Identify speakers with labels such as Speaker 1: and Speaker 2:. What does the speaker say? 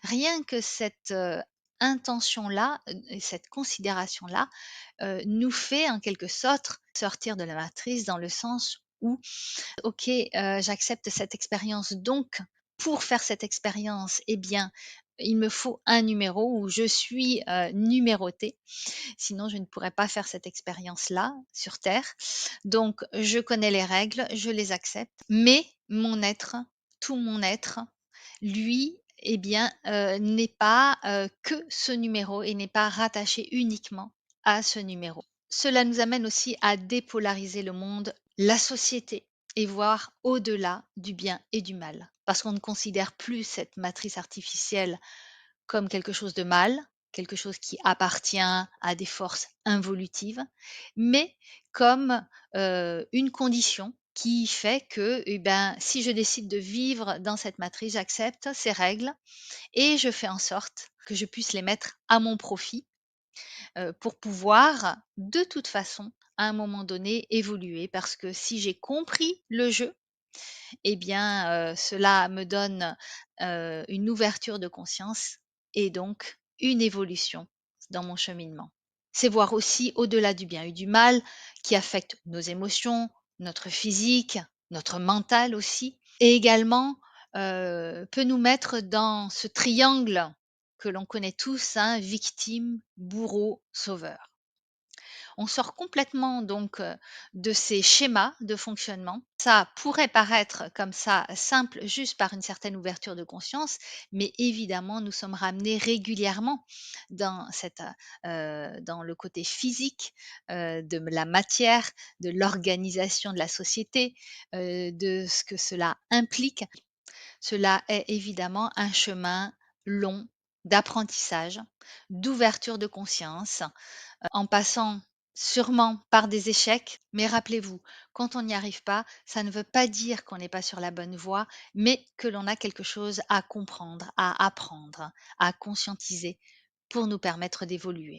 Speaker 1: Rien que cette, intention-là, et cette considération-là, nous fait en quelque sorte sortir de la matrice dans le sens où OK, j'accepte cette expérience donc pour faire cette expérience, eh bien, il me faut un numéro où je suis, numérotée, sinon je ne pourrais pas faire cette expérience-là sur terre. Donc je connais les règles, je les accepte, mais mon être, tout mon être, lui, eh bien, n'est pas, que ce numéro et n'est pas rattaché uniquement à ce numéro. Cela nous amène aussi à dépolariser le monde, la société et voir au-delà du bien et du mal. Parce qu'on ne considère plus cette matrice artificielle comme quelque chose de mal, quelque chose qui appartient à des forces involutives, mais comme, une condition qui fait que, eh ben, si je décide de vivre dans cette matrice, j'accepte ces règles et je fais en sorte que je puisse les mettre à mon profit, pour pouvoir, de toute façon, à un moment donné, évoluer. Parce que si j'ai compris le jeu, eh bien, cela me donne, une ouverture de conscience et donc une évolution dans mon cheminement. C'est voir aussi au-delà du bien et du mal qui affecte nos émotions, notre physique, notre mental aussi et également, peut nous mettre dans ce triangle que l'on connaît tous, hein, victime, bourreau, sauveur. On sort complètement donc, de ces schémas de fonctionnement. Ça pourrait paraître comme ça simple juste par une certaine ouverture de conscience, mais évidemment nous sommes ramenés régulièrement dans cette, dans le côté physique, de la matière, de l'organisation de la société, de ce que cela implique. Cela est évidemment un chemin long d'apprentissage, d'ouverture de conscience, en passant sûrement par des échecs, mais rappelez-vous, quand on n'y arrive pas, ça ne veut pas dire qu'on n'est pas sur la bonne voie, mais que l'on a quelque chose à comprendre, à apprendre, à conscientiser pour nous permettre d'évoluer.